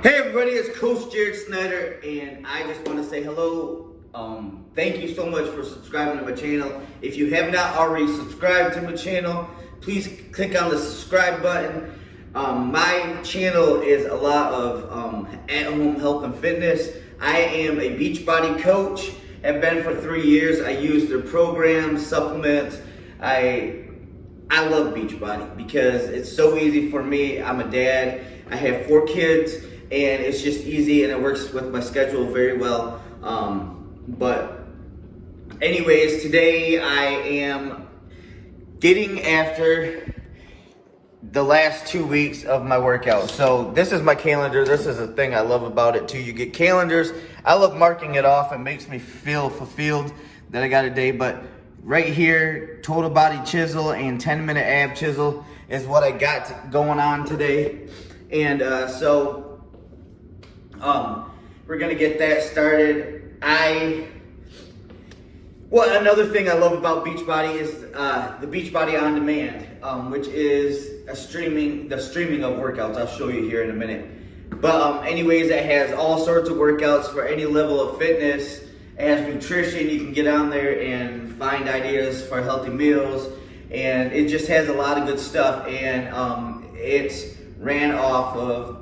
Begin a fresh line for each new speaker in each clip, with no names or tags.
Hey everybody, it's Coach Jared Snyder, and I just want to say hello. Thank you so much for subscribing to my channel. If you have not already subscribed to my channel, please click on the subscribe button. My channel is a lot of at-home health and fitness. I am a Beachbody coach. Have been for 3 years. I use their programs, supplements. I love Beachbody because it's so easy for me. I'm a dad. I have 4 kids, and it's just easy, and it works with my schedule very well. But anyways, today I am getting after the last 2 weeks of my workout. So this is my calendar. This is the thing I love about it too. You get calendars. I love marking it off. It makes me feel fulfilled that I got a day. But right here, total body chisel and 10-minute ab chisel is what I got going on today. And we're gonna get that started. Another thing I love about Beachbody is the Beachbody on demand, which is the streaming of workouts. I'll show you here in a minute. But anyways, it has all sorts of workouts for any level of fitness. It has nutrition. You can get on there and find ideas for healthy meals, and it just has a lot of good stuff. And it's ran off of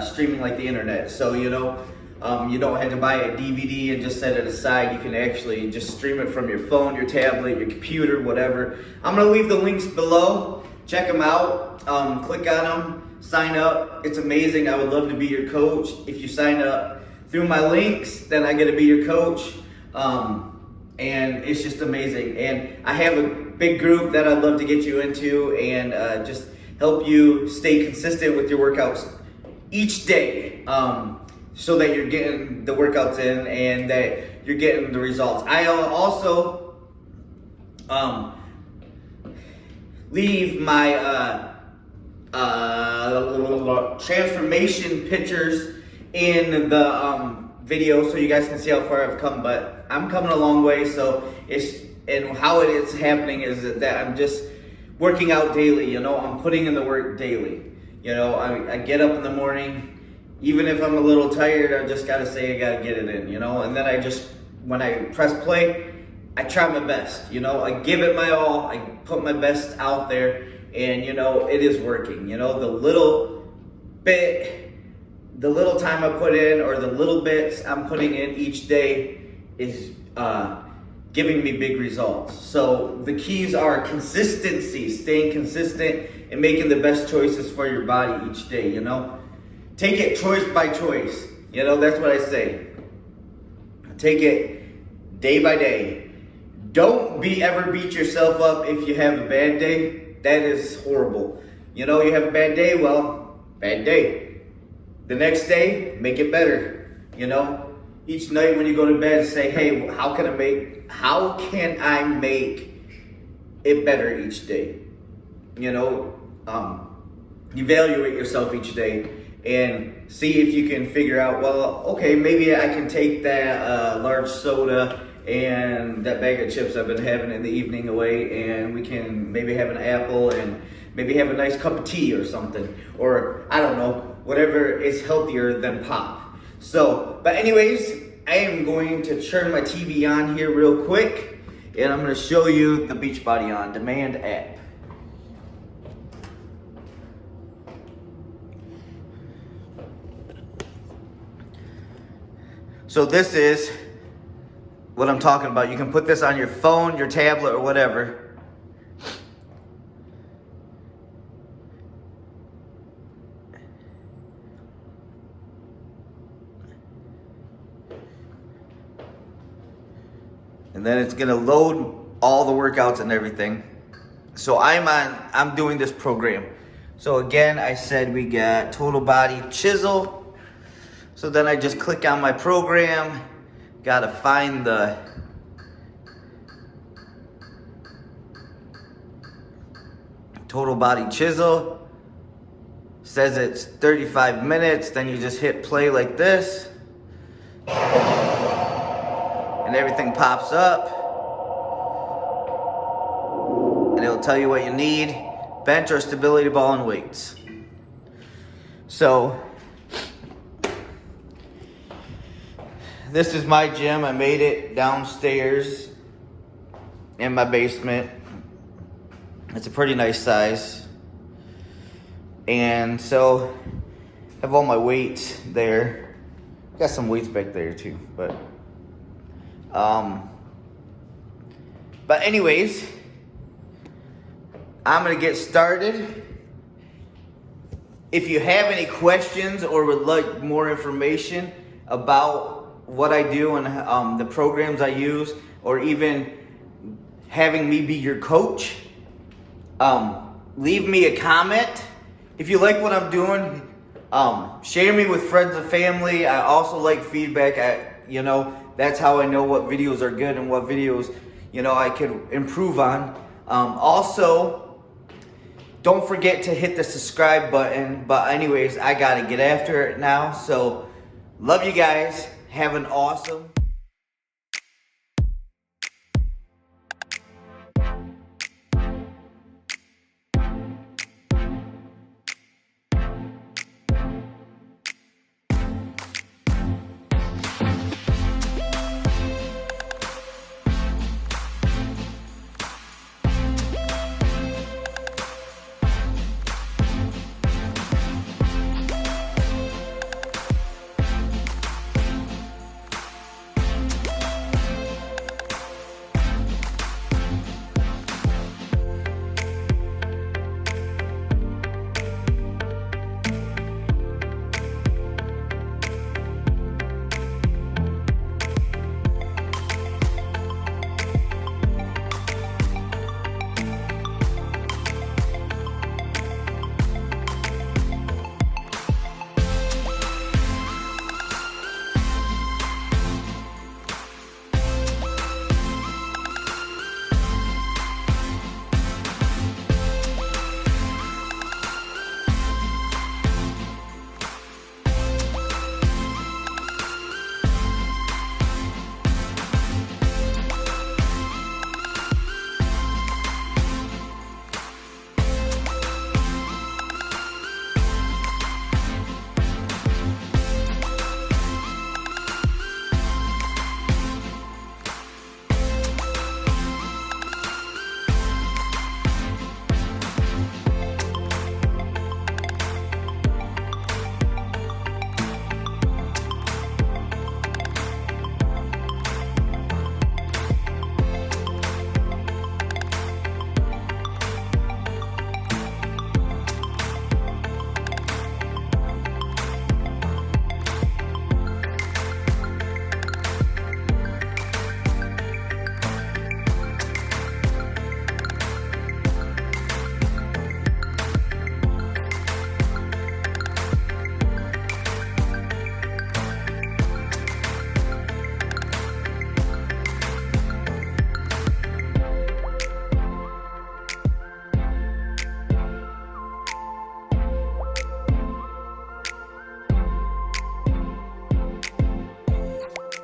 streaming like the internet. So you don't have to buy a DVD and just set it aside. You can actually just stream it from your phone, your tablet, your computer, whatever. I'm gonna leave the links below. Check them out. Click on them. Sign up. It's amazing. I would love to be your coach. If you sign up through my links, then I get to be your coach. And it's just amazing. And I have a big group that I'd love to get you into and just help you stay consistent with your workouts each day. So that you're getting the workouts in and that you're getting the results. I also leave my transformation pictures in the video so you guys can see how far I've come. But I'm coming a long way. So and how it is happening is that I'm just working out daily. I'm putting in the work daily. I get up in the morning. Even if I'm a little tired, I just gotta say I gotta get it in, and then when I press play, I try my best, I give it my all, I put my best out there, and it is working, the little time I put in, or the little bits I'm putting in each day is giving me big results. So the keys are consistency, staying consistent and making the best choices for your body each day, Take it choice by choice. That's what I say. Take it day by day. Don't ever beat yourself up if you have a bad day. That is horrible. You have a bad day, well, bad day. The next day, make it better. Each night when you go to bed, say, hey, how can I make it better each day? Evaluate yourself each day. And see if you can figure out, well, okay, maybe I can take that large soda and that bag of chips I've been having in the evening away, and we can maybe have an apple and maybe have a nice cup of tea or something. Or, I don't know, whatever is healthier than pop. So, but anyways, I am going to turn my TV on here real quick, and I'm going to show you the Beachbody On Demand app. So this is what I'm talking about. You can put this on your phone, your tablet, or whatever. And then it's gonna load all the workouts and everything. So I'm doing this program. So again, I said we got total body chisel. So then I just click on my program, gotta find the total body chisel. Says it's 35 minutes, then you just hit play like this. And everything pops up. And it'll tell you what you need, bench or stability ball and weights. So this is my gym. I made it downstairs in my basement. It's a pretty nice size. And so I have all my weights there. Got some weights back there too, but anyways, I'm gonna get started. If you have any questions or would like more information about what I do and the programs I use, or even having me be your coach, leave me a comment. If you like what I'm doing, share me with friends and family. I also like feedback. That's how I know what videos are good and what videos, I could improve on. Also, don't forget to hit the subscribe button. But anyways, I gotta get after it now. So, love you guys. Have an awesome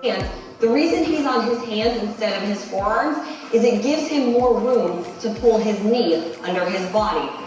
And the reason he's on his hands instead of his forearms is it gives him more room to pull his knee under his body.